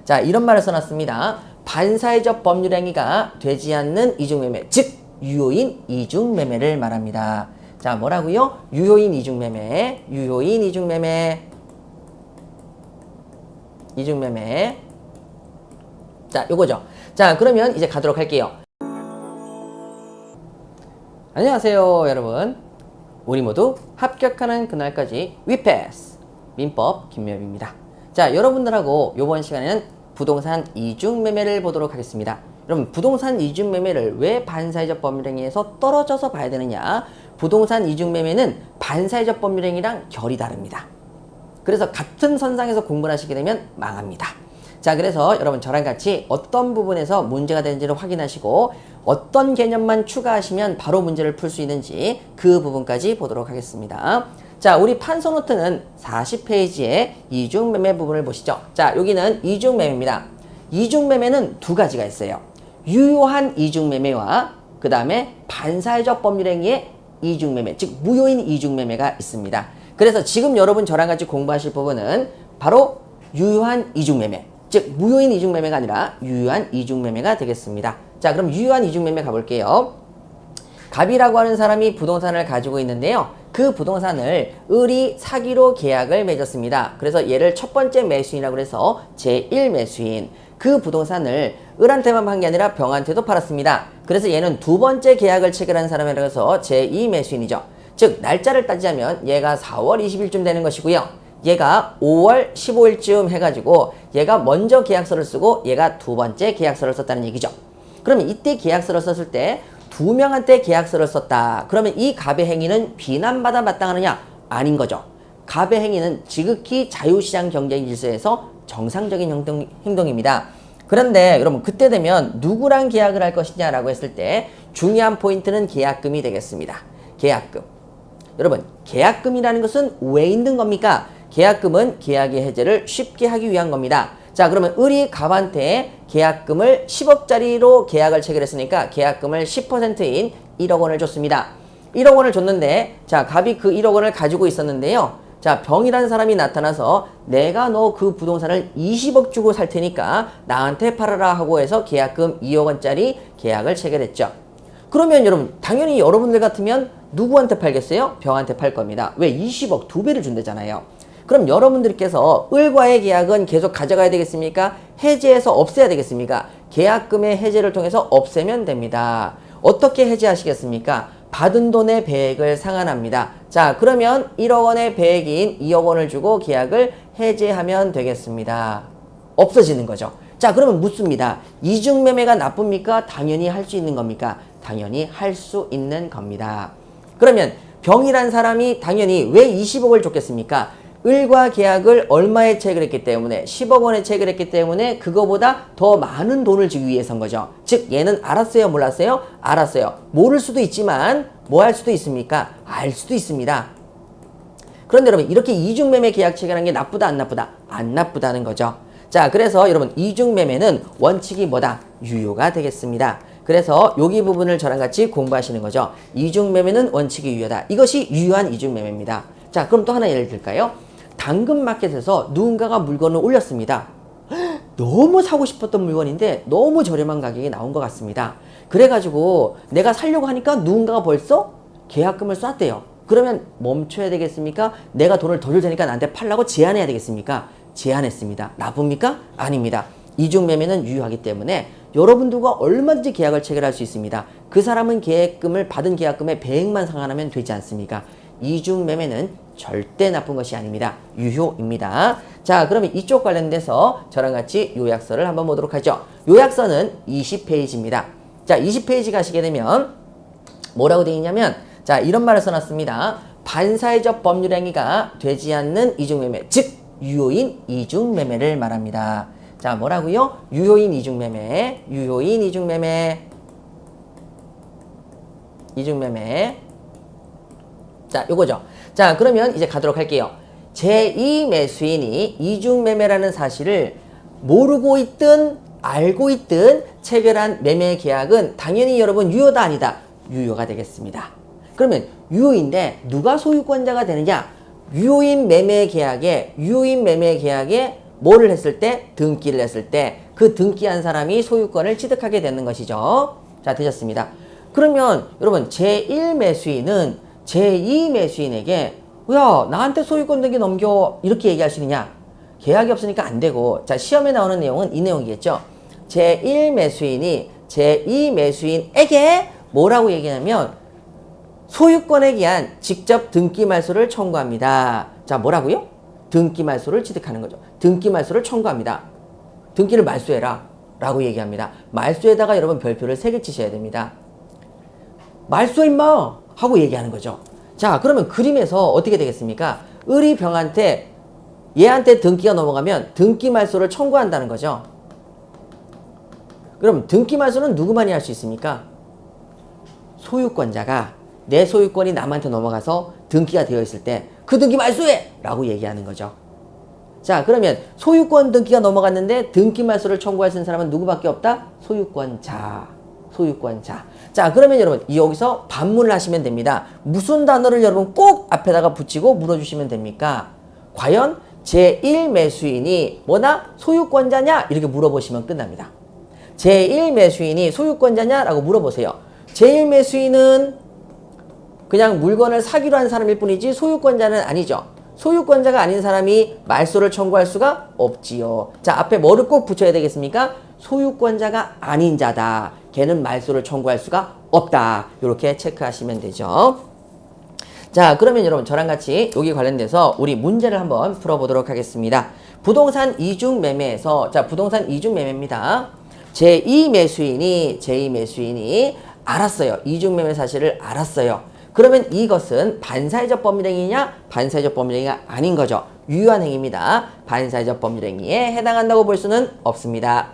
자, 이런 말을 써놨습니다. 반사회적 법률 행위가 되지 않는 이중매매, 즉 유효인 이중매매를 말합니다. 자, 뭐라고요? 유효인 이중매매, 유효인 이중매매, 이중매매. 자, 요거죠. 자, 그러면 이제 가도록 할게요. 안녕하세요, 여러분. 우리 모두 합격하는 그날까지 위패스 민법 김묘엽입니다. 자, 여러분들하고 이번 시간에는 부동산 이중매매를 보도록 하겠습니다. 여러분, 부동산 이중매매를 왜 반사회적 법률행위에서 떨어져서 봐야 되느냐? 부동산 이중매매는 반사회적 법률행위랑 결이 다릅니다. 그래서 같은 선상에서 공부를 하시게 되면 망합니다. 자, 그래서 여러분 저랑 같이 어떤 부분에서 문제가 되는지를 확인하시고 어떤 개념만 추가하시면 바로 문제를 풀 수 있는지 그 부분까지 보도록 하겠습니다. 자, 우리 판서 노트는 40페이지에 이중매매 부분을 보시죠. 자, 여기는 이중매매입니다. 이중매매는 두 가지가 있어요. 유효한 이중매매와 그 다음에 반사회적 법률행위의 이중매매, 즉 무효인 이중매매가 있습니다. 그래서 지금 여러분 저랑 같이 공부하실 부분은 바로 유효한 이중매매, 즉 무효인 이중매매가 아니라 유효한 이중매매가 되겠습니다. 자, 그럼 유효한 이중매매 가볼게요. 갑이라고 하는 사람이 부동산을 가지고 있는데요. 그 부동산을 을이 사기로 계약을 맺었습니다. 그래서 얘를 첫 번째 매수인이라고 해서 제1매수인. 그 부동산을 을한테만 판 게 아니라 병한테도 팔았습니다. 그래서 얘는 두 번째 계약을 체결한 사람이라고 해서 제2매수인이죠. 즉 날짜를 따지자면 얘가 4월 20일쯤 되는 것이고요. 얘가 5월 15일쯤 해가지고 얘가 먼저 계약서를 쓰고 얘가 두 번째 계약서를 썼다는 얘기죠. 그러면 이때 계약서를 썼을 때 두 명한테 계약서를 썼다. 그러면 이 갑의 행위는 비난받아 마땅하느냐? 아닌 거죠. 갑의 행위는 지극히 자유시장 경쟁 질서에서 정상적인 행동입니다. 그런데 여러분 그때 되면 누구랑 계약을 할 것이냐라고 했을 때 중요한 포인트는 계약금이 되겠습니다. 계약금. 여러분 계약금이라는 것은 왜 있는 겁니까? 계약금은 계약의 해제를 쉽게 하기 위한 겁니다. 자, 그러면 을이 갑한테 계약금을 10억짜리로 계약을 체결했으니까 계약금을 10%인 1억 원을 줬습니다. 1억 원을 줬는데 자, 갑이 그 1억 원을 가지고 있었는데요. 자, 병이라는 사람이 나타나서 내가 너 그 부동산을 20억 주고 살 테니까 나한테 팔아라 하고 해서 계약금 2억 원짜리 계약을 체결했죠. 그러면 여러분 당연히 여러분들 같으면 누구한테 팔겠어요? 병한테 팔 겁니다. 왜? 20억 2배를 준대잖아요. 그럼 여러분들께서 을과의 계약은 계속 가져가야 되겠습니까? 해제해서 없애야 되겠습니까? 계약금의 해제를 통해서 없애면 됩니다. 어떻게 해제하시겠습니까? 받은 돈의 배액을 상환합니다. 자, 그러면 1억 원의 배액인 2억 원을 주고 계약을 해제하면 되겠습니다. 없어지는 거죠. 자, 그러면 묻습니다. 이중매매가 나쁩니까? 당연히 할 수 있는 겁니까? 당연히 할 수 있는 겁니다. 그러면 병이란 사람이 당연히 왜 20억을 줬겠습니까? 을과 계약을 얼마에 체결했기 때문에 10억 원에 체결했기 때문에 그거보다 더 많은 돈을 주기 위해서인 거죠. 즉 얘는 알았어요? 몰랐어요? 알았어요. 모를 수도 있지만 뭐 할 수도 있습니까? 알 수도 있습니다. 그런데 여러분 이렇게 이중매매 계약 체결한 게 나쁘다 안 나쁘다? 안 나쁘다는 거죠. 자, 그래서 여러분 이중매매는 원칙이 뭐다? 유효가 되겠습니다. 그래서 여기 부분을 저랑 같이 공부하시는 거죠. 이중매매는 원칙이 유효다. 이것이 유효한 이중매매입니다. 자, 그럼 또 하나 예를 들까요? 당근마켓에서 누군가가 물건을 올렸습니다. 너무 사고 싶었던 물건인데 너무 저렴한 가격에 나온 것 같습니다. 그래가지고 내가 살려고 하니까 누군가가 벌써 계약금을 쐈대요. 그러면 멈춰야 되겠습니까? 내가 돈을 더 줄 테니까 나한테 팔라고 제안해야 되겠습니까? 제안했습니다. 나쁩니까? 아닙니다. 이중매매는 유효하기 때문에 여러분들과 얼마든지 계약을 체결할 수 있습니다. 그 사람은 계약금을 받은 계약금의 배액만 상환하면 되지 않습니까? 이중매매는 절대 나쁜 것이 아닙니다. 유효입니다. 자, 그러면 이쪽 관련돼서 저랑 같이 요약서를 한번 보도록 하죠. 요약서는 20페이지입니다. 자, 20페이지 가시게 되면 뭐라고 되어 있냐면 자, 이런 말을 써놨습니다. 반사회적 법률행위가 되지 않는 이중매매, 즉 유효인 이중매매를 말합니다. 자, 뭐라고요? 유효인 이중매매, 유효인 이중매매, 이중매매. 자, 요거죠. 자, 그러면 이제 가도록 할게요. 제2매수인이 이중매매라는 사실을 모르고 있든 알고 있든 체결한 매매 계약은 당연히 여러분 유효다 아니다? 유효가 되겠습니다. 그러면 유효인데 누가 소유권자가 되느냐? 유효인 매매 계약에 뭐를 했을 때? 등기를 했을 때 그 등기한 사람이 소유권을 취득하게 되는 것이죠. 자, 되셨습니다. 그러면 여러분 제1 매수인은 제2 매수인에게 야, 나한테 소유권 등기 넘겨 이렇게 얘기할 수 있느냐? 계약이 없으니까 안 되고, 자, 시험에 나오는 내용은 이 내용이겠죠. 제1 매수인이 제2 매수인에게 뭐라고 얘기하냐면 소유권에 기한 직접 등기 말소를 청구합니다. 자, 뭐라고요? 등기 말소를 취득하는 거죠. 등기 말소를 청구합니다. 등기를 말소해라 라고 얘기합니다. 말소에다가 여러분 별표를 3개 치셔야 됩니다. 말소 임마 하고 얘기하는 거죠. 자, 그러면 그림에서 어떻게 되겠습니까? 을이 병한테 얘한테 등기가 넘어가면 등기 말소를 청구한다는 거죠. 그럼 등기 말소는 누구만이 할 수 있습니까? 소유권자가 내 소유권이 남한테 넘어가서 등기가 되어 있을 때 그 등기 말소해! 라고 얘기하는 거죠. 자, 그러면 소유권 등기가 넘어갔는데 등기 말소를 청구할 수 있는 사람은 누구밖에 없다? 소유권자. 소유권자. 자, 그러면 여러분 여기서 반문을 하시면 됩니다. 무슨 단어를 여러분 꼭 앞에다가 붙이고 물어주시면 됩니까? 과연 제1 매수인이 뭐다? 소유권자냐? 이렇게 물어보시면 끝납니다. 제1 매수인이 소유권자냐? 라고 물어보세요. 제1 매수인은 그냥 물건을 사기로 한 사람일 뿐이지 소유권자는 아니죠. 소유권자가 아닌 사람이 말소를 청구할 수가 없지요. 자, 앞에 뭐를 꼭 붙여야 되겠습니까? 소유권자가 아닌 자다. 걔는 말소를 청구할 수가 없다. 이렇게 체크하시면 되죠. 자, 그러면 여러분 저랑 같이 여기 관련돼서 우리 문제를 한번 풀어보도록 하겠습니다. 부동산 이중 매매에서, 자, 부동산 이중 매매입니다. 제2 매수인이 알았어요. 이중 매매 사실을 알았어요. 그러면 이것은 반사회적 법률행위냐? 반사회적 법률행위가 아닌 거죠. 유효한 행위입니다. 반사회적 법률행위에 해당한다고 볼 수는 없습니다.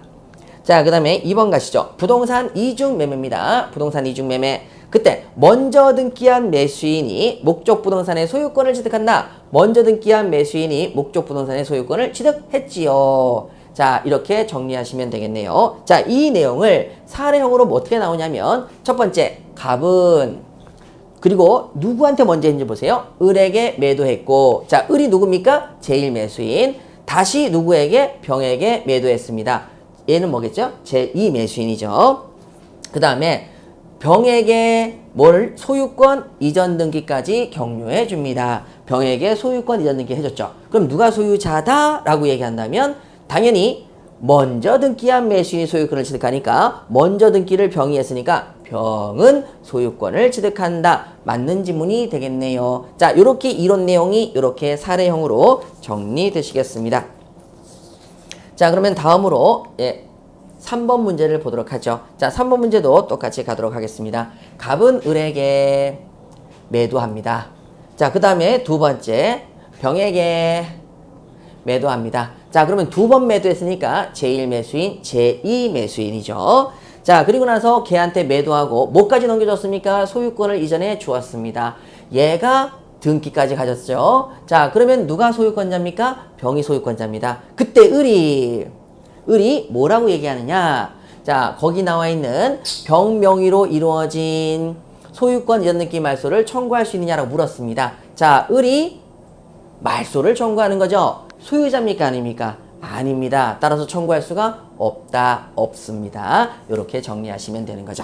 자, 그 다음에 2번 가시죠. 부동산 이중 매매입니다. 부동산 이중 매매. 그때 먼저 등기한 매수인이 목적 부동산의 소유권을 취득한다. 먼저 등기한 매수인이 목적 부동산의 소유권을 취득했지요. 자, 이렇게 정리하시면 되겠네요. 자, 이 내용을 사례형으로 뭐 어떻게 나오냐면 첫 번째, 갑은 그리고 누구한테 먼저 했는지 보세요. 을에게 매도했고, 자, 을이 누굽니까? 제1 매수인. 다시 누구에게? 병에게 매도했습니다. 얘는 뭐겠죠? 제2 매수인이죠. 그 다음에 병에게 뭘? 소유권 이전 등기까지 격려해 줍니다. 병에게 소유권 이전 등기 해줬죠. 그럼 누가 소유자다? 라고 얘기한다면 당연히 먼저 등기한 매수인이 소유권을 취득하니까 먼저 등기를 병이 했으니까 병은 소유권을 취득한다. 맞는 지문이 되겠네요. 자, 요렇게 이론 내용이 이렇게 사례형으로 정리되시겠습니다. 자, 그러면 다음으로 3번 문제를 보도록 하죠. 자, 3번 문제도 똑같이 가도록 하겠습니다. 갑은 을에게 매도합니다. 자, 그 다음에 두 번째, 병에게 매도합니다. 자, 그러면 두 번 매도했으니까 제1 매수인, 제2 매수인이죠. 자, 그리고 나서 걔한테 매도하고 뭐까지 넘겨줬습니까? 소유권을 이전해 주었습니다. 얘가 등기까지 가졌죠. 자, 그러면 누가 소유권자입니까? 병이 소유권자입니다. 그때 을이 뭐라고 얘기하느냐? 자, 거기 나와 있는 병 명의로 이루어진 소유권 이전 등기 말소를 청구할 수 있느냐라고 물었습니다. 자, 을이 말소를 청구하는 거죠. 소유자입니까? 아닙니까? 아닙니다. 따라서 청구할 수가 없다. 없습니다. 이렇게 정리하시면 되는 거죠.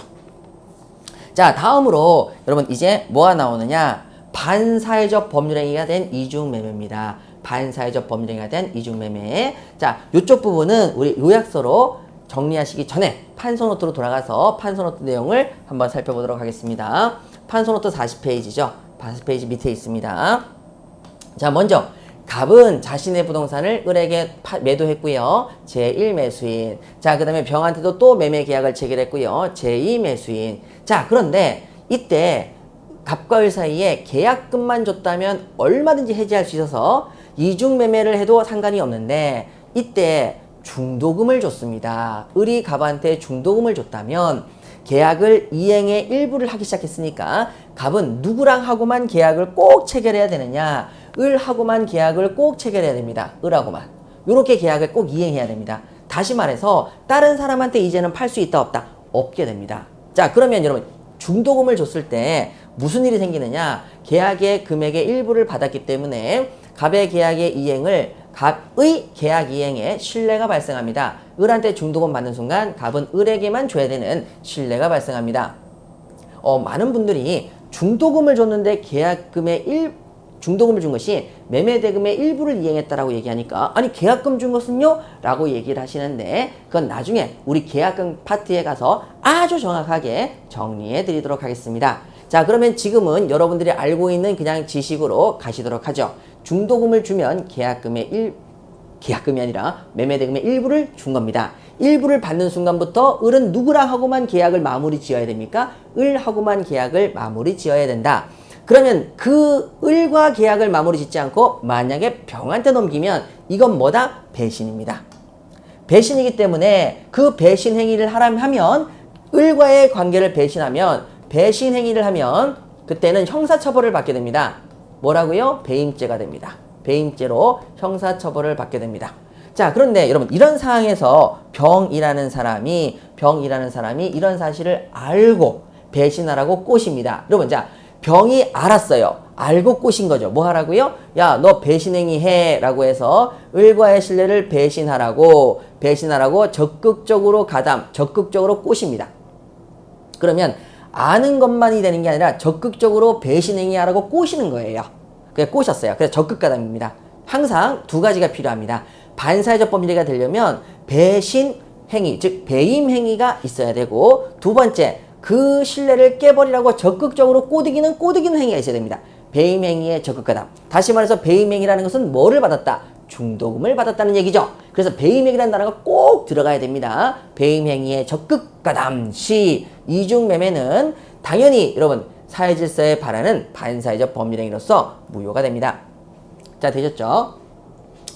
자, 다음으로 여러분 이제 뭐가 나오느냐? 반사회적 법률행위가 된 이중매매입니다. 반사회적 법률행위가 된 이중매매. 자, 이쪽 부분은 우리 요약서로 정리하시기 전에 판서노트로 돌아가서 판서노트 내용을 한번 살펴보도록 하겠습니다. 판서노트 40페이지죠. 40페이지 밑에 있습니다. 자, 먼저 갑은 자신의 부동산을 을에게 매도했고요. 제1 매수인. 자, 그 다음에 병한테도 또 매매 계약을 체결했고요. 제2 매수인. 자, 그런데 이때 갑과 을 사이에 계약금만 줬다면 얼마든지 해지할 수 있어서 이중 매매를 해도 상관이 없는데 이때 중도금을 줬습니다. 을이 갑한테 중도금을 줬다면 계약을 이행의 일부를 하기 시작했으니까 갑은 누구랑 하고만 계약을 꼭 체결해야 되느냐? 을하고만 계약을 꼭 체결해야 됩니다. 을하고만. 이렇게 계약을 꼭 이행해야 됩니다. 다시 말해서 다른 사람한테 이제는 팔 수 있다 없다? 없게 됩니다. 자, 그러면 여러분 중도금을 줬을 때 무슨 일이 생기느냐? 계약의 금액의 일부를 받았기 때문에 갑의 계약의 이행을 갑의 계약 이행에 신뢰가 발생합니다. 을한테 중도금 받는 순간 갑은 을에게만 줘야 되는 신뢰가 발생합니다. 많은 분들이 중도금을 줬는데 중도금을 준 것이 매매대금의 일부를 이행했다라고 얘기하니까 아니 계약금 준 것은요? 라고 얘기를 하시는데 그건 나중에 우리 계약금 파트에 가서 아주 정확하게 정리해 드리도록 하겠습니다. 자, 그러면 지금은 여러분들이 알고 있는 그냥 지식으로 가시도록 하죠. 중도금을 주면 계약금이 아니라 매매대금의 일부를 준 겁니다. 일부를 받는 순간부터 을은 누구랑 하고만 계약을 마무리 지어야 됩니까? 을하고만 계약을 마무리 지어야 된다. 그러면 그 을과 계약을 마무리 짓지 않고 만약에 병한테 넘기면 이건 뭐다? 배신입니다. 배신이기 때문에 그 배신 행위를 하면 을과의 관계를 배신 행위를 하면 그때는 형사처벌을 받게 됩니다. 뭐라고요? 배임죄가 됩니다. 배임죄로 형사처벌을 받게 됩니다. 자, 그런데 여러분 이런 상황에서 병이라는 사람이 이런 사실을 알고 배신하라고 꼬십니다. 여러분 자, 병이 알았어요. 알고 꼬신 거죠. 뭐 하라고요? 야, 너 배신행위 해 라고 해서 을과의 신뢰를 배신하라고 적극적으로 꼬십니다. 그러면 아는 것만이 되는 게 아니라 적극적으로 배신행위 하라고 꼬시는 거예요. 그래서 꼬셨어요. 그래서 적극가담입니다. 항상 두 가지가 필요합니다. 반사회적 범죄가 되려면 배신행위, 즉 배임행위가 있어야 되고 두 번째, 그 신뢰를 깨버리라고 적극적으로 꼬드기는 행위가 있어야 됩니다. 배임행위의 적극가담. 다시 말해서 배임행위라는 것은 뭐를 받았다? 중도금을 받았다는 얘기죠. 그래서 배임행위라는 단어가 꼭 들어가야 됩니다. 배임행위의 적극가담 시 이중매매는 당연히 여러분 사회질서에 반하는 반사회적 법률행위로서 무효가 됩니다. 자, 되셨죠?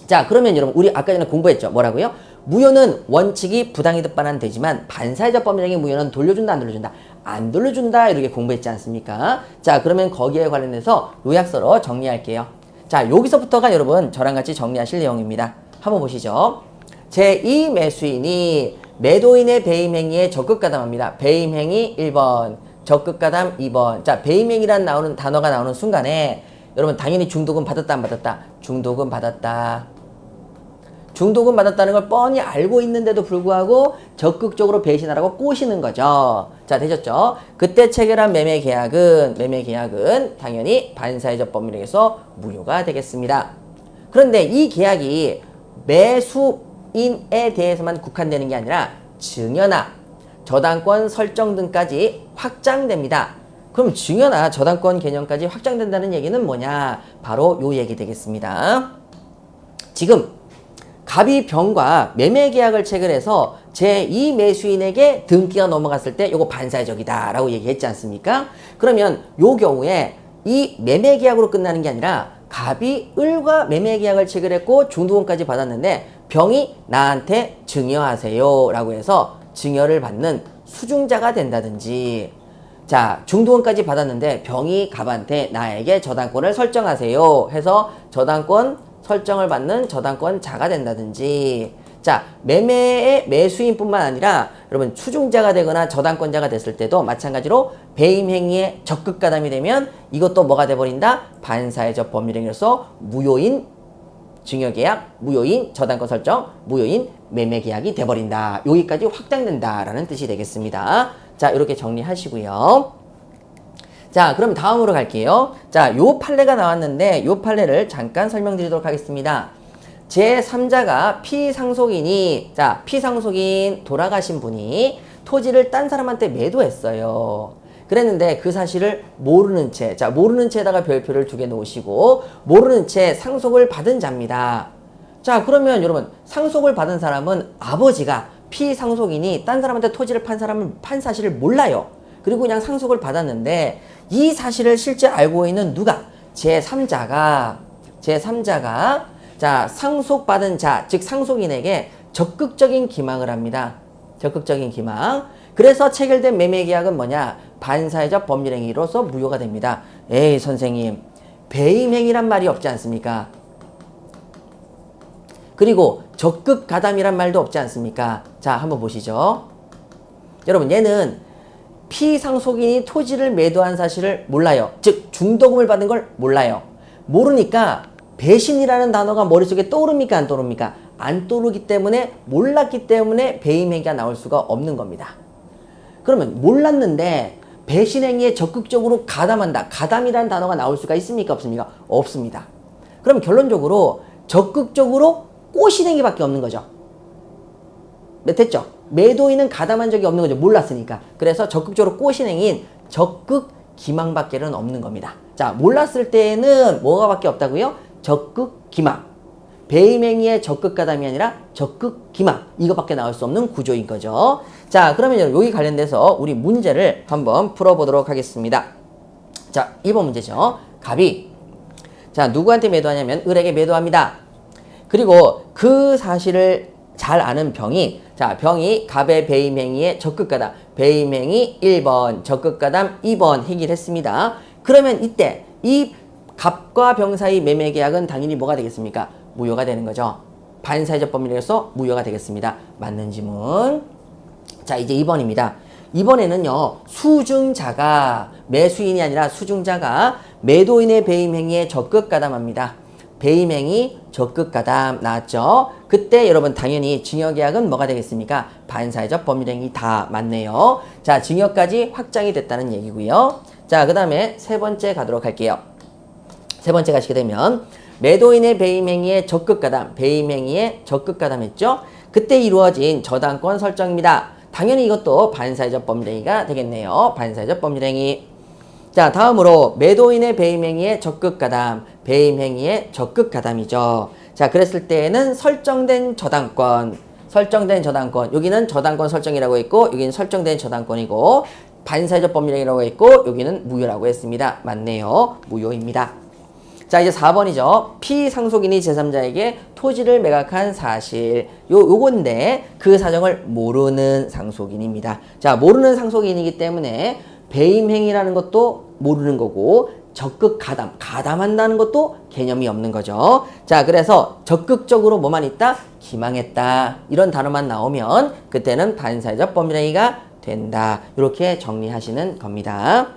자, 그러면 여러분 우리 아까 전에 공부했죠. 뭐라고요? 무효는 원칙이 부당이득 반환되지만 반사회적 법률행위 무효는 돌려준다 안 돌려준다? 안 돌려준다 이렇게 공부했지 않습니까? 자, 그러면 거기에 관련해서 요약서로 정리할게요. 자, 여기서부터가 여러분 저랑 같이 정리하실 내용입니다. 한번 보시죠. 제2 매수인이 매도인의 배임행위에 적극가담합니다. 배임행위 1번, 적극가담 2번. 자, 배임행위라는 단어가 나오는 순간에 여러분 당연히 중도금 받았다 안 받았다? 중도금 받았다. 중도금 받았다는 걸 뻔히 알고 있는데도 불구하고 적극적으로 배신하라고 꼬시는 거죠. 자, 되셨죠? 그때 체결한 매매 계약은 당연히 반사회적 법률에서 무효가 되겠습니다. 그런데 이 계약이 매수인에 대해서만 국한되는 게 아니라 증여나 저당권 설정 등까지 확장됩니다. 그럼 증여나 저당권 개념까지 확장된다는 얘기는 뭐냐? 바로 요 얘기 되겠습니다. 지금 갑이 병과 매매 계약을 체결해서 제2 매수인에게 등기가 넘어갔을 때 요거 반사회적이다 라고 얘기했지 않습니까? 그러면 요 경우에 이 매매 계약으로 끝나는 게 아니라 갑이 을과 매매 계약을 체결했고 중도금까지 받았는데 병이 나한테 증여하세요 라고 해서 증여를 받는 수중자가 된다든지, 자, 중도금까지 받았는데 병이 갑한테 나에게 저당권을 설정하세요 해서 저당권 설정을 받는 저당권자가 된다든지, 자, 매매의 매수인뿐만 아니라 여러분 수중자가 되거나 저당권자가 됐을 때도 마찬가지로 배임행위에 적극가담이 되면 이것도 뭐가 돼버린다? 반사회적 법률행위로서 무효인 증여계약, 무효인 저당권 설정, 무효인 매매계약이 돼버린다. 여기까지 확장된다라는 뜻이 되겠습니다. 자, 이렇게 정리하시고요. 자, 그럼 다음으로 갈게요. 자, 요 판례가 나왔는데 요 판례를 잠깐 설명드리도록 하겠습니다. 제3자가 피상속인이, 자, 피상속인 돌아가신 분이 토지를 딴 사람한테 매도했어요. 그랬는데 그 사실을 모르는 채, 자, 모르는 채에다가 별표를 2개 놓으시고 모르는 채 상속을 받은 자입니다. 자, 그러면 여러분 상속을 받은 사람은 아버지가 피상속인이 딴 사람한테 토지를 판 사실을 몰라요. 그리고 그냥 상속을 받았는데 이 사실을 실제 알고 있는 누가? 제3자가 자, 상속받은 자, 즉 상속인에게 적극적인 기망을 합니다. 적극적인 기망. 그래서 체결된 매매계약은 뭐냐? 반사회적 법률행위로서 무효가 됩니다. 에이 선생님, 배임행위란 말이 없지 않습니까? 그리고 적극가담이란 말도 없지 않습니까? 자, 한번 보시죠. 여러분, 얘는 피상속인이 토지를 매도한 사실을 몰라요. 즉 중도금을 받은 걸 몰라요. 모르니까 배신이라는 단어가 머릿속에 떠오릅니까? 안 떠오릅니까? 안 떠오르기 때문에, 몰랐기 때문에 배임행위가 나올 수가 없는 겁니다. 그러면 몰랐는데 배신행위에 적극적으로 가담한다. 가담이라는 단어가 나올 수가 있습니까? 없습니까? 없습니다. 그럼 결론적으로 적극적으로 꼬신행위밖에 없는 거죠. 됐죠? 매도인은 가담한 적이 없는 거죠. 몰랐으니까. 그래서 적극적으로 꼬신행위인 적극 기망밖에는 없는 겁니다. 자, 몰랐을 때는 뭐가 밖에 없다고요? 적극 기망. 배임행위의 적극 가담이 아니라 적극 기망. 이거밖에 나올 수 없는 구조인 거죠. 자, 그러면 여기 관련돼서 우리 문제를 한번 풀어보도록 하겠습니다. 자, 2번 문제죠. 갑이 자, 누구한테 매도하냐면 을에게 매도합니다. 그리고 그 사실을 잘 아는 병이, 자, 병이 갑의 배임행위에 적극가담, 배임행위 1번, 적극가담 2번 해결했습니다. 그러면 이때 이 갑과 병 사이 매매계약은 당연히 뭐가 되겠습니까? 무효가 되는 거죠. 반사회적 법률에서 무효가 되겠습니다. 맞는 지문. 자, 이제 2번입니다. 이번에는요, 수증자가, 매수인이 아니라 수증자가 매도인의 배임행위에 적극가담합니다. 배임행위, 적극가담 나왔죠? 그때 여러분 당연히 증여계약은 뭐가 되겠습니까? 반사회적 법률행위 다 맞네요. 자, 증여까지 확장이 됐다는 얘기고요. 자, 그 다음에 세 번째 가도록 할게요. 세 번째 가시게 되면 매도인의 배임행위에 적극가담, 배임행위에 적극가담했죠? 그때 이루어진 저당권 설정입니다. 당연히 이것도 반사회적 법률행위가 되겠네요. 반사회적 법률행위. 자, 다음으로 매도인의 배임행위에 적극가담, 배임행위에 적극가담이죠. 자, 그랬을 때에는 설정된 저당권, 여기는 저당권 설정이라고 했고, 여기는 설정된 저당권이고, 반사회적 법률행위라고 했고, 여기는 무효라고 했습니다. 맞네요. 무효입니다. 자, 이제 4번이죠. 피상속인이 제3자에게 토지를 매각한 사실. 요건데 그 사정을 모르는 상속인입니다. 자, 모르는 상속인이기 때문에 배임행위라는 것도 모르는 거고 적극 가담한다는 것도 개념이 없는 거죠. 자, 그래서 적극적으로 뭐만 있다? 기망했다. 이런 단어만 나오면 그때는 반사회적 법률행위가 된다. 이렇게 정리하시는 겁니다.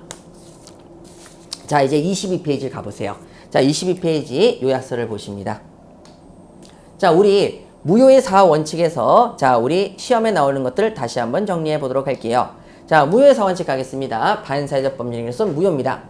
자, 이제 22페이지를 가보세요. 자, 22페이지 요약서를 보십니다. 자, 우리 무효의 4원칙에서 자, 우리 시험에 나오는 것들 다시 한번 정리해 보도록 할게요. 자, 무효의 4원칙 가겠습니다. 반사회적 법률행위로서 무효입니다.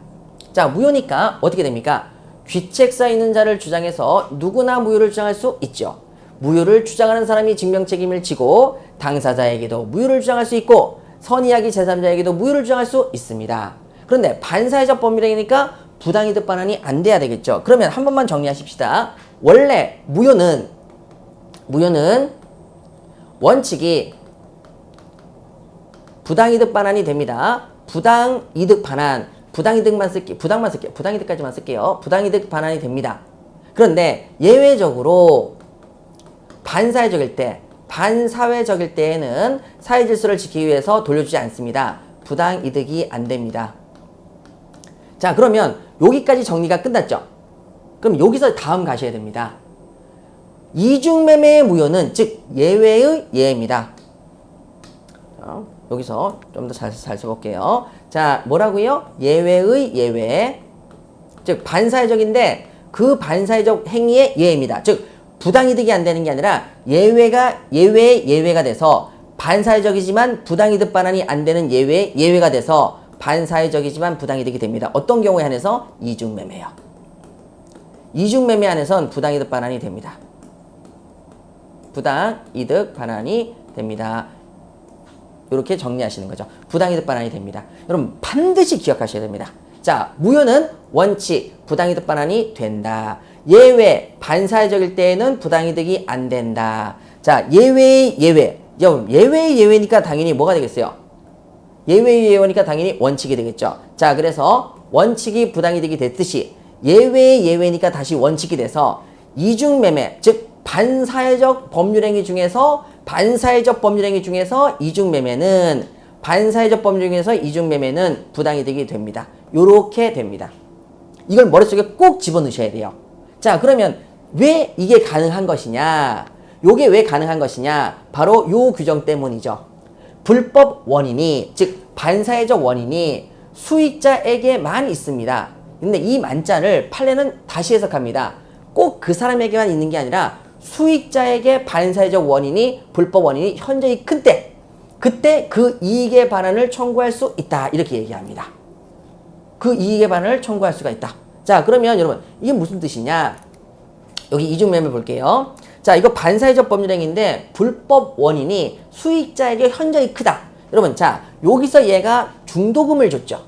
자, 무효니까 어떻게 됩니까? 귀책사 있는 자를 주장해서 누구나 무효를 주장할 수 있죠. 무효를 주장하는 사람이 증명책임을 지고 당사자에게도 무효를 주장할 수 있고 선의하기 제3자에게도 무효를 주장할 수 있습니다. 그런데 반사회적 법률행위니까 부당이득 반환이 안 돼야 되겠죠. 그러면 한 번만 정리하십시다. 원래 무효는 원칙이 부당이득 반환이 됩니다. 부당이득 반환, 부당이득만 쓸게요. 부당이득까지만 쓸게요. 부당이득 반환이 됩니다. 그런데 예외적으로 반사회적일 때에는 사회질서를 지키기 위해서 돌려주지 않습니다. 부당이득이 안 됩니다. 자, 그러면 여기까지 정리가 끝났죠? 그럼 여기서 다음 가셔야 됩니다. 이중매매의 무효는 즉 예외의 예입니다. 자, 여기서 좀 더 잘 써볼게요. 자, 뭐라고요? 예외의 예외. 즉 반사회적인데 그 반사회적 행위의 예입니다. 즉 부당이득이 안 되는 게 아니라 예외의 예외가 돼서 반사회적이지만 부당이득 반환이 안 되는 예외의 예외가 돼서 반사회적이지만 부당이득이 됩니다. 어떤 경우에 한해서? 이중매매요. 이중매매 안에선 부당이득 반환이 됩니다. 부당이득 반환이 됩니다. 이렇게 정리하시는 거죠. 부당이득 반환이 됩니다. 여러분 반드시 기억하셔야 됩니다. 자, 무효는 원칙, 부당이득 반환이 된다. 예외, 반사회적일 때에는 부당이득이 안 된다. 자, 예외의 예외. 예외의 예외니까 당연히 뭐가 되겠어요? 예외의 예외니까 당연히 원칙이 되겠죠. 자, 그래서 원칙이 부당이득이 됐듯이 예외의 예외니까 다시 원칙이 돼서 이중매매, 즉 반사회적 법률행위 중에서 이중매매는 반사회적 법률 중에서 이중매매는 부당이득이 됩니다. 요렇게 됩니다. 이걸 머릿속에 꼭 집어넣으셔야 돼요. 자, 그러면 왜 이게 가능한 것이냐? 요게 왜 가능한 것이냐? 바로 요 규정 때문이죠. 불법 원인이, 즉 반사회적 원인이 수익자에게만 있습니다. 근데 이 만자를 판례는 다시 해석합니다. 꼭 그 사람에게만 있는 게 아니라 수익자에게 반사회적 원인이 불법 원인이 현저히 큰 때, 그때 그 이익의 반환을 청구할 수 있다. 이렇게 얘기합니다. 그 이익의 반환을 청구할 수가 있다. 자, 그러면 여러분 이게 무슨 뜻이냐? 여기 이중매매 볼게요. 자, 이거 반사회적 법률행위인데 불법 원인이 수익자에게 현저히 크다. 여러분, 자, 여기서 얘가 중도금을 줬죠.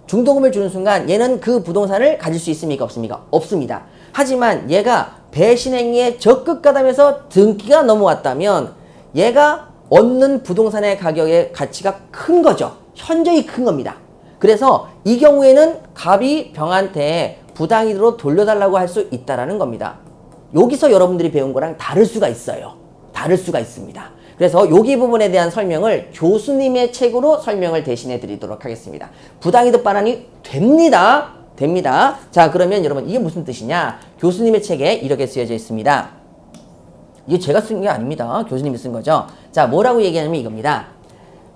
중도금을 주는 순간 얘는 그 부동산을 가질 수 있습니까? 없습니까? 없습니다. 하지만 얘가 배신행위에 적극 가담해서 등기가 넘어왔다면 얘가 얻는 부동산의 가격의 가치가 큰 거죠. 현저히 큰 겁니다. 그래서 이 경우에는 갑이 병한테 부당이득으로 돌려달라고 할 수 있다라는 겁니다. 여기서 여러분들이 배운 거랑 다를 수가 있어요. 다를 수가 있습니다. 그래서 여기 부분에 대한 설명을 교수님의 책으로 설명을 대신해 드리도록 하겠습니다. 부당이득 반환이 됩니다. 됩니다. 자, 그러면 여러분 이게 무슨 뜻이냐? 교수님의 책에 이렇게 쓰여져 있습니다. 이게 제가 쓴 게 아닙니다. 교수님이 쓴 거죠. 자, 뭐라고 얘기하냐면 이겁니다.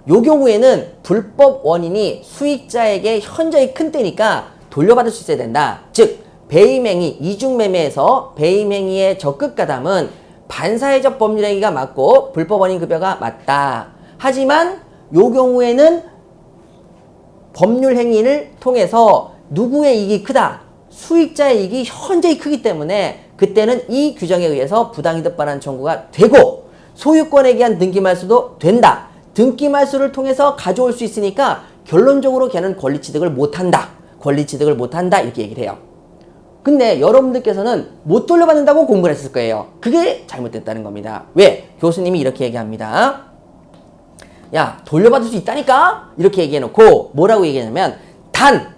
요 경우에는 불법 원인이 수익자에게 현저히 큰 때니까 돌려받을 수 있어야 된다. 즉 배임행위, 이중매매에서 배임행위의 적극 가담은 반사회적 법률행위가 맞고 불법 원인 급여가 맞다. 하지만 요 경우에는 법률행위를 통해서 누구의 이익이 크다? 수익자의 이익이 현저히 크기 때문에 그때는 이 규정에 의해서 부당이득 반환 청구가 되고 소유권에 대한 등기말소도 된다. 등기말소를 통해서 가져올 수 있으니까 결론적으로 걔는 권리취득을 못한다. 권리취득을 못한다. 이렇게 얘기를 해요. 근데 여러분들께서는 못 돌려받는다고 공부를 했을 거예요. 그게 잘못됐다는 겁니다. 왜? 교수님이 이렇게 얘기합니다. 야, 돌려받을 수 있다니까? 이렇게 얘기해놓고 뭐라고 얘기하냐면 단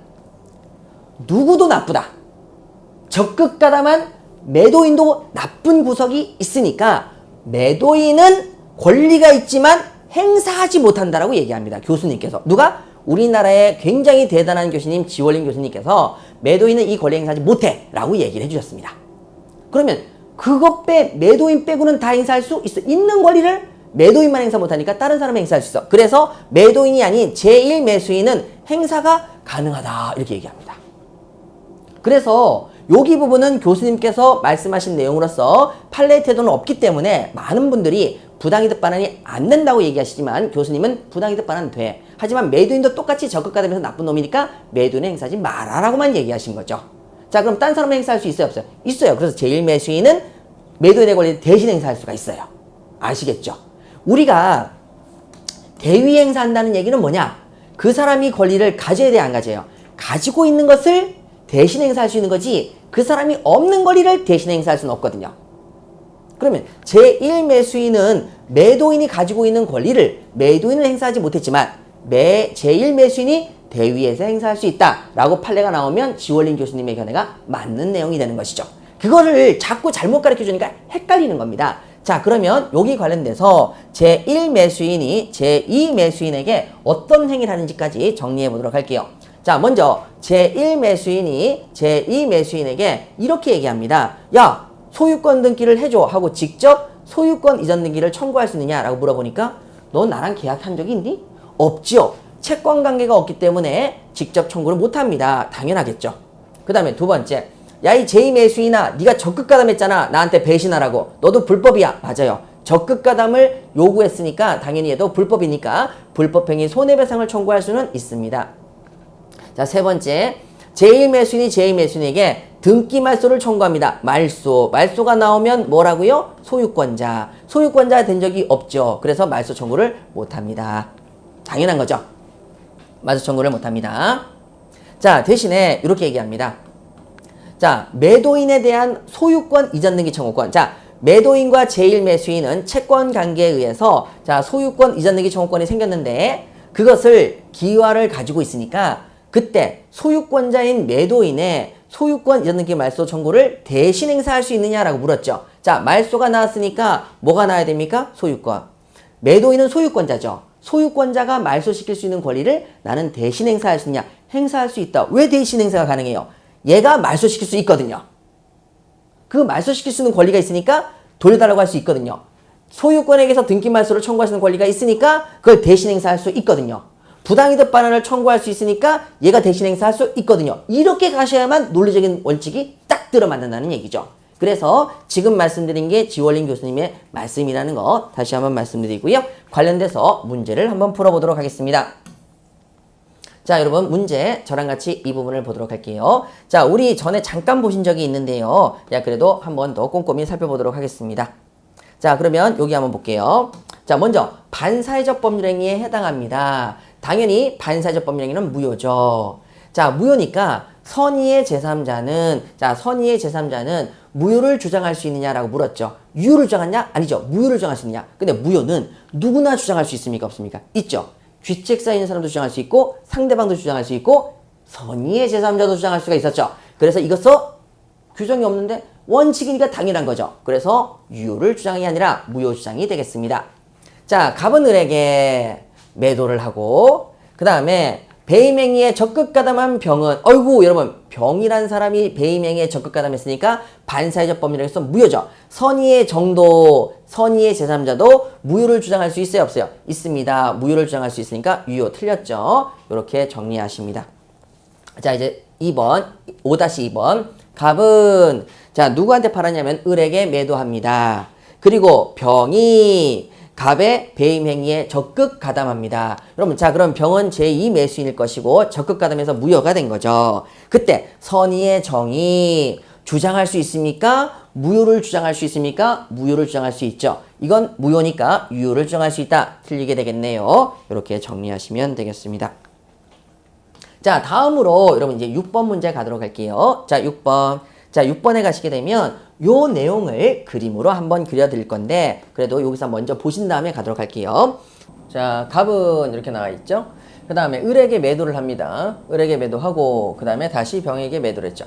누구도 나쁘다. 적극 가담한 매도인도 나쁜 구석이 있으니까 매도인은 권리가 있지만 행사하지 못한다라고 얘기합니다. 교수님께서. 누가? 우리나라의 굉장히 대단한 교수님 지원린 교수님께서 매도인은 이 권리 행사하지 못해 라고 얘기를 해주셨습니다. 그러면 그것 매도인 빼고는 다 행사할 수 있어. 있는 권리를 매도인만 행사 못하니까 다른 사람이 행사할 수 있어. 그래서 매도인이 아닌 제1매수인은 행사가 가능하다 이렇게 얘기합니다. 그래서 여기 부분은 교수님께서 말씀하신 내용으로서 판례 태도는 없기 때문에 많은 분들이 부당이득 반환이 안 된다고 얘기하시지만 교수님은 부당이득 반환 돼. 하지만 매도인도 똑같이 적극 가담해서 나쁜 놈이니까 매도인은 행사하지 마라라고만 얘기하신 거죠. 자, 그럼 딴 사람은 행사할 수 있어요? 없어요? 있어요. 그래서 제1매수인은 매도인의 권리를 대신 행사할 수가 있어요. 아시겠죠? 우리가 대위 행사한다는 얘기는 뭐냐? 그 사람이 권리를 가져야 돼, 안 가져요? 가지고 있는 것을 대신 행사할 수 있는 거지 그 사람이 없는 권리를 대신 행사할 수는 없거든요. 그러면 제1매수인은 매도인이 가지고 있는 권리를 매도인은 행사하지 못했지만 제1매수인이 대위에서 행사할 수 있다라고 판례가 나오면 지원린 교수님의 견해가 맞는 내용이 되는 것이죠. 그거를 자꾸 잘못 가르쳐주니까 헷갈리는 겁니다. 자, 그러면 여기 관련돼서 제1매수인이 제2매수인에게 어떤 행위를 하는지까지 정리해 보도록 할게요. 자, 먼저 제1매수인이 제2매수인에게 이렇게 얘기합니다. 야, 소유권 등기를 해줘 하고 직접 소유권 이전 등기를 청구할 수 있느냐라고 물어보니까 너 나랑 계약한 적이 있니? 없지요. 채권 관계가 없기 때문에 직접 청구를 못합니다. 당연하겠죠. 그 다음에 두 번째, 야, 이 제2매수인아, 네가 적극 가담했잖아. 나한테 배신하라고. 너도 불법이야. 맞아요. 적극 가담을 요구했으니까 당연히 얘도 불법이니까 불법행위 손해배상을 청구할 수는 있습니다. 자, 세 번째, 제1매수인이 제2매수인에게 등기말소를 청구합니다. 말소가 나오면 뭐라고요? 소유권자 된 적이 없죠. 그래서 말소 청구를 못합니다. 당연한 거죠. 말소 청구를 못합니다. 자, 대신에 이렇게 얘기합니다. 자, 매도인에 대한 소유권 이전 등기 청구권. 자, 매도인과 제1매수인은 채권 관계에 의해서 자, 소유권 이전 등기 청구권이 생겼는데 그것을 기화를 가지고 있으니까 그때 소유권자인 매도인의 소유권 이전 등기 말소 청구를 대신 행사할 수 있느냐라고 물었죠. 자, 말소가 나왔으니까 뭐가 나와야 됩니까? 소유권. 매도인은 소유권자죠. 소유권자가 말소시킬 수 있는 권리를 나는 대신 행사할 수 있냐? 행사할 수 있다. 왜 대신 행사가 가능해요? 얘가 말소시킬 수 있거든요. 그 말소시킬 수 있는 권리가 있으니까 돌려달라고 할 수 있거든요. 소유권에게서 등기 말소를 청구할 수 있는 권리가 있으니까 그걸 대신 행사할 수 있거든요. 부당이득 반환을 청구할 수 있으니까 얘가 대신 행사할 수 있거든요. 이렇게 가셔야만 논리적인 원칙이 딱 들어맞는다는 얘기죠. 그래서 지금 말씀드린 게 지월린 교수님의 말씀이라는 거 다시 한번 말씀드리고요. 관련돼서 문제를 한번 풀어보도록 하겠습니다. 자, 여러분 문제 저랑 같이 이 부분을 보도록 할게요. 자, 우리 전에 잠깐 보신 적이 있는데요. 야, 그래도 한번 더 꼼꼼히 살펴보도록 하겠습니다. 자, 그러면 여기 한번 볼게요. 자, 먼저 반사회적 법률행위에 해당합니다. 당연히 반사회적 법률행위는 무효죠. 자, 무효니까 선의의 제3자는 선의의 제3자는 무효를 주장할 수 있느냐라고 물었죠. 유효를 주장하냐? 아니죠. 무효를 주장할 수 있느냐? 근데 무효는 누구나 주장할 수 있습니까? 없습니까? 있죠. 귀책사 있는 사람도 주장할 수 있고 상대방도 주장할 수 있고 선의의 제3자도 주장할 수가 있었죠. 그래서 이것서 규정이 없는데 원칙이니까 당연한 거죠. 그래서 유효를 주장이 아니라 무효 주장이 되겠습니다. 자, 갑은 을에게 매도를 하고 그 다음에 배임행위에 적극 가담한 병은 어이구 여러분 병이란 사람이 배임행위에 적극 가담했으니까 반사회적 법률에서 무효죠. 선의의 정도 선의의 제3자도 무효를 주장할 수 있어요 없어요? 있습니다. 무효를 주장할 수 있으니까 유효 틀렸죠. 이렇게 정리하십니다. 자, 이제 2번 5-2번 갑은 자 누구한테 팔았냐면 을에게 매도합니다. 그리고 병이 갑의 배임 행위에 적극 가담합니다. 여러분, 자, 그럼 병은 제2 매수인일 것이고 적극 가담해서 무효가 된 거죠. 그때 선의의 정이 주장할 수 있습니까? 무효를 주장할 수 있습니까? 무효를 주장할 수 있죠. 이건 무효니까 유효를 주장할 수 있다. 틀리게 되겠네요. 이렇게 정리하시면 되겠습니다. 자, 다음으로 여러분 이제 6번 문제 가도록 할게요. 자, 6번. 자, 6번에 가시게 되면 요 내용을 그림으로 한번 그려드릴 건데 그래도 여기서 먼저 보신 다음에 가도록 할게요. 자, 갑은 이렇게 나와 있죠. 그 다음에 을에게 매도를 합니다. 을에게 매도하고 그 다음에 다시 병에게 매도를 했죠.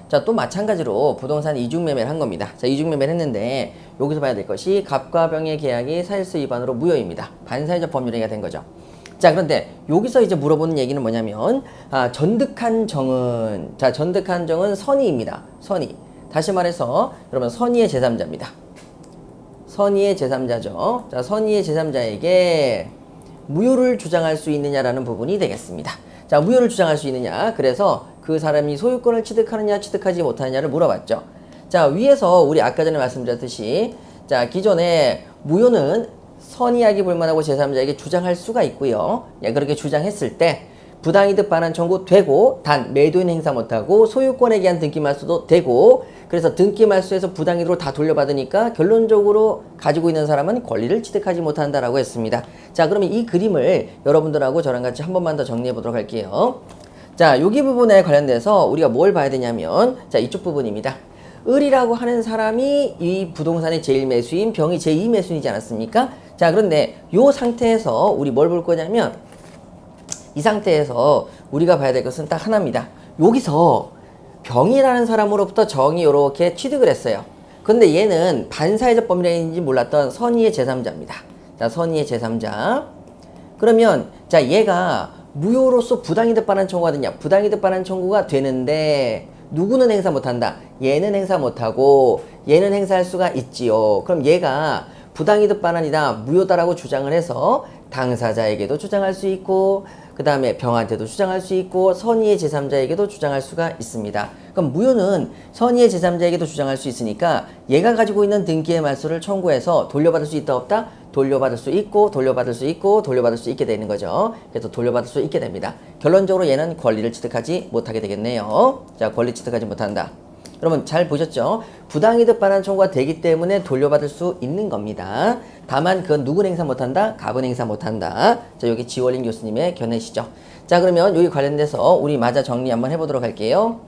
자, 또 마찬가지로 부동산 이중매매를 한 겁니다. 자, 이중매매를 했는데 여기서 봐야 될 것이 갑과 병의 계약이 사실수 위반으로 무효입니다. 반사회적 법률행위가 된 거죠. 자, 그런데 여기서 이제 물어보는 얘기는 뭐냐면 전득한 정은 전득한 정은 선의입니다. 선의. 다시 말해서 여러분 선의의 제3자입니다. 선의의 제3자죠. 자, 선의의 제3자에게 무효를 주장할 수 있느냐라는 부분이 되겠습니다. 자, 무효를 주장할 수 있느냐. 그래서 그 사람이 소유권을 취득하느냐 취득하지 못하느냐를 물어봤죠. 자, 위에서 우리 아까 전에 말씀드렸듯이 자, 기존에 무효는 선의하기 불만하고 제3자에게 주장할 수가 있고요. 예, 그렇게 주장했을 때 부당이득 반환 청구되고 단 매도인 행사 못하고 소유권에 대한 등기말소도 되고 그래서 등기말소에서 부당이득을 다 돌려받으니까 결론적으로 가지고 있는 사람은 권리를 취득하지 못한다라고 했습니다. 자, 그러면 이 그림을 여러분들하고 저랑 같이 한 번만 더 정리해 보도록 할게요. 자, 여기 부분에 관련돼서 우리가 뭘 봐야 되냐면 자, 이쪽 부분입니다. 을이라고 하는 사람이 이 부동산의 제1매수인 병이 제2매수인이지 않았습니까? 자, 그런데 이 상태에서 우리 뭘 볼 거냐면 이 상태에서 우리가 봐야 될 것은 딱 하나입니다. 여기서 병이라는 사람으로부터 정이 이렇게 취득을 했어요. 근데 얘는 반사회적 법률행위인지 몰랐던 선의의 제3자입니다. 자, 선의의 제3자. 그러면 자, 얘가 무효로서 부당이득 반환 청구가 되냐? 부당이득 반환 청구가 되는데 누구는 행사 못한다? 얘는 행사 못하고 얘는 행사할 수가 있지요. 그럼 얘가 부당이득 반환이다, 무효다라고 주장을 해서 당사자에게도 주장할 수 있고 그 다음에 병한테도 주장할 수 있고 선의의 제3자에게도 주장할 수가 있습니다. 그럼 무효는 선의의 제3자에게도 주장할 수 있으니까 얘가 가지고 있는 등기의 말소를 청구해서 돌려받을 수 있다 없다? 돌려받을 수 있고 돌려받을 수 있고 돌려받을 수 있게 되는 거죠. 그래서 돌려받을 수 있게 됩니다. 결론적으로 얘는 권리를 취득하지 못하게 되겠네요. 자, 권리 취득하지 못한다. 여러분 잘 보셨죠? 부당이득 반환 청구가 되기 때문에 돌려받을 수 있는 겁니다. 다만 그건 누구는 행사 못한다? 갑은 행사 못한다. 자, 여기 지월린 교수님의 견해시죠. 자, 그러면 여기 관련돼서 우리 마저 정리 한번 해보도록 할게요.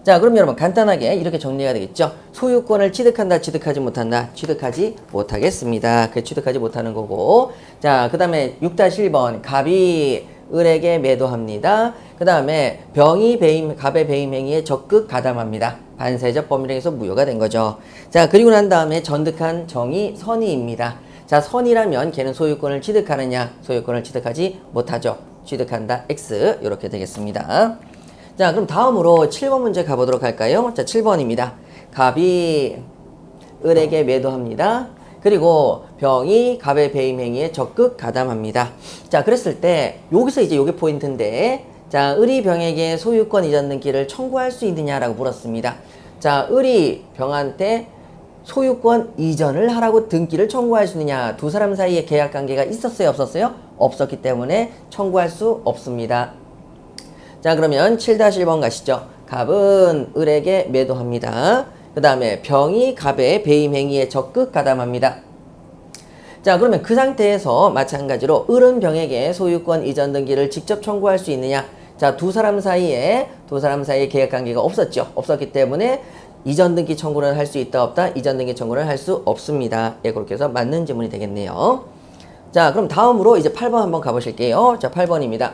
자, 그럼 여러분 간단하게 이렇게 정리가 되겠죠. 소유권을 취득한다, 취득하지 못한다. 취득하지 못하겠습니다. 그 취득하지 못하는 거고. 자, 그 다음에 6-1번 갑이 을에게 매도합니다. 그 다음에 병이 갑의 배임 행위에 적극 가담합니다. 반사회적 법률행위에서 무효가 된 거죠. 자, 그리고 난 다음에 전득한 정이 선의입니다. 자, 선의라면 걔는 소유권을 취득하느냐? 소유권을 취득하지 못하죠. 취득한다. X 이렇게 되겠습니다. 자, 그럼 다음으로 7번 문제 가보도록 할까요? 자, 7번입니다. 갑이 을에게 매도합니다. 그리고 병이 갑의 배임 행위에 적극 가담합니다. 자, 그랬을 때 여기서 이제 요게 포인트인데, 자, 을이 병에게 소유권 이전 등기를 청구할 수 있느냐라고 물었습니다. 자, 을이 병한테 소유권 이전을 하라고 등기를 청구할 수 있느냐? 두 사람 사이에 계약 관계가 있었어요, 없었어요? 없었기 때문에 청구할 수 없습니다. 자, 그러면 7-1번 가시죠. 갑은 을에게 매도합니다. 그 다음에 병이 갑의 배임 행위에 적극 가담합니다. 자, 그러면 그 상태에서 마찬가지로 을은 병에게 소유권 이전 등기를 직접 청구할 수 있느냐? 자, 두 사람 사이에 계약 관계가 없었죠. 없었기 때문에 이전 등기 청구를 할 수 있다 없다? 이전 등기 청구를 할 수 없습니다. 예, 그렇게 해서 맞는 지문이 되겠네요. 자, 그럼 다음으로 이제 8번 한번 가보실게요. 자, 8번입니다.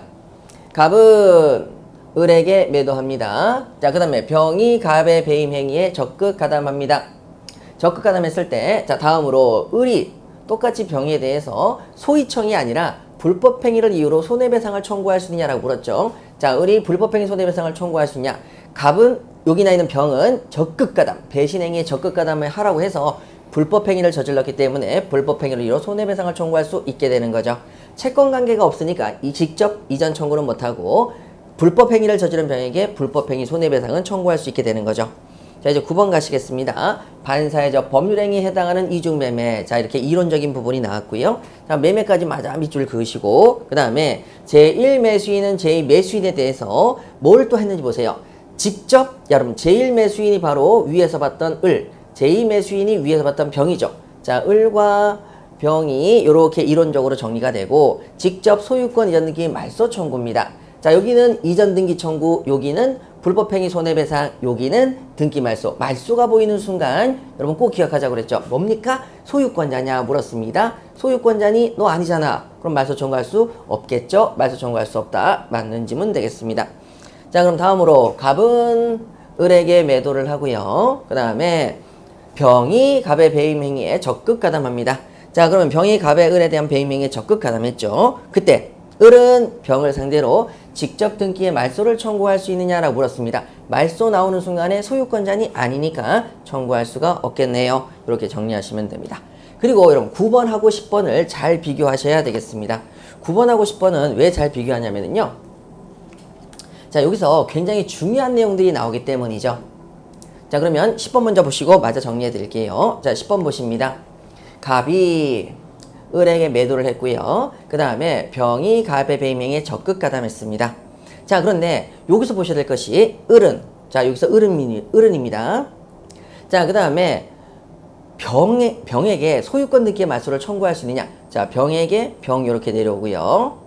갑은 을에게 매도합니다. 자, 그 다음에 병이 갑의 배임 행위에 적극 가담합니다. 적극 가담했을 때, 자, 다음으로 을이 똑같이 병에 대해서 소위청이 아니라 불법 행위를 이유로 손해배상을 청구할 수 있냐라고 물었죠. 자, 을이 불법 행위 손해배상을 청구할 수 있냐? 갑은 여기나 있는 병은 적극 가담, 배신 행위에 적극 가담을 하라고 해서 불법 행위를 저질렀기 때문에 불법 행위를 이유로 손해배상을 청구할 수 있게 되는 거죠. 채권 관계가 없으니까 이 직접 이전 청구는 못하고 불법 행위를 저지른 병에게 불법 행위 손해배상은 청구할 수 있게 되는 거죠. 자, 이제 9번 가시겠습니다. 반사회적 법률행위에 해당하는 이중매매. 자, 이렇게 이론적인 부분이 나왔고요. 자, 매매까지 맞아 밑줄 그으시고, 그 다음에 제1매수인은 제2매수인에 대해서 뭘 또 했는지 보세요. 직접, 여러분, 제1매수인이 바로 위에서 봤던 을, 제2매수인이 위에서 봤던 병이죠. 자, 을과 병이 이렇게 이론적으로 정리가 되고, 직접 소유권 이전 등기 말소 청구입니다. 자, 여기는 이전 등기 청구, 여기는 불법행위 손해배상, 여기는 등기 말소. 말소가 보이는 순간 여러분 꼭 기억하자고 그랬죠. 뭡니까? 소유권자냐 물었습니다. 소유권자니? 너 아니잖아. 그럼 말소 청구할 수 없겠죠? 말소 청구할 수 없다. 맞는 지문 되겠습니다. 자, 그럼 다음으로 갑은 을에게 매도를 하고요. 그 다음에 병이 갑의 배임 행위에 적극 가담합니다. 자, 그러면 병이 갑의 을에 대한 배임 행위에 적극 가담했죠. 그때 을은 병을 상대로 직접 등기에 말소를 청구할 수 있느냐라고 물었습니다. 말소 나오는 순간에 소유권자니 아니니까 청구할 수가 없겠네요. 이렇게 정리하시면 됩니다. 그리고 여러분 9번하고 10번을 잘 비교하셔야 되겠습니다. 9번하고 10번은 왜 잘 비교하냐면요. 자, 여기서 굉장히 중요한 내용들이 나오기 때문이죠. 자, 그러면 10번 먼저 보시고 마저 정리해 드릴게요. 자, 10번 보십니다. 갑이 을에게 매도를 했고요. 그 다음에 병이 갑의 배임 행위에 적극 가담했습니다. 자, 그런데 여기서 보셔야 될 것이 을은, 자, 여기서 을은입니다. 자, 그 다음에 병에게 소유권 등기의 말소를 청구할 수 있느냐? 자, 병에게 병 이렇게 내려오고요.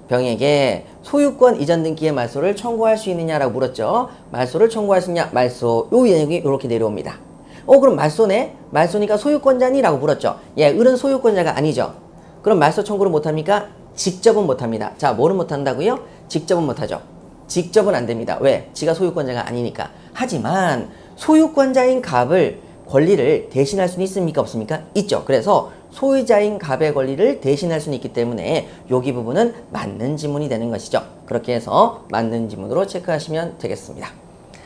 병에게 소유권 이전 등기의 말소를 청구할 수 있느냐라고 물었죠. 말소를 청구할 수 있냐? 말소. 요 내용이 이렇게 내려옵니다. 그럼 말소네? 말소니까 소유권자니라고 물었죠. 예, 을은 소유권자가 아니죠. 그럼 말소 청구를 못합니까? 직접은 못합니다. 자, 뭐는 못한다고요? 직접은 못하죠. 직접은 안 됩니다. 왜? 지가 소유권자가 아니니까. 하지만 소유권자인 갑을 권리를 대신할 수는 있습니까? 없습니까? 있죠. 그래서 소유자인 갑의 권리를 대신할 수는 있기 때문에 여기 부분은 맞는 지문이 되는 것이죠. 그렇게 해서 맞는 지문으로 체크하시면 되겠습니다.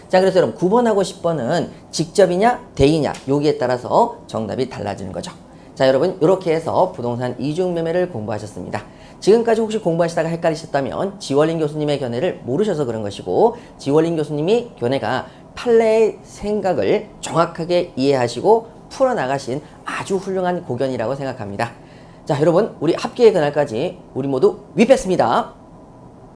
자, 그래서 여러분 9번하고 10번은 직접이냐 대이냐 여기에 따라서 정답이 달라지는 거죠. 자, 여러분 이렇게 해서 부동산 이중매매를 공부하셨습니다. 지금까지 혹시 공부하시다가 헷갈리셨다면 지월린 교수님의 견해를 모르셔서 그런 것이고, 지월린 교수님이 견해가 판례의 생각을 정확하게 이해하시고 풀어나가신 아주 훌륭한 고견이라고 생각합니다. 자, 여러분 우리 합격의 그날까지 우리 모두 위패스입니다.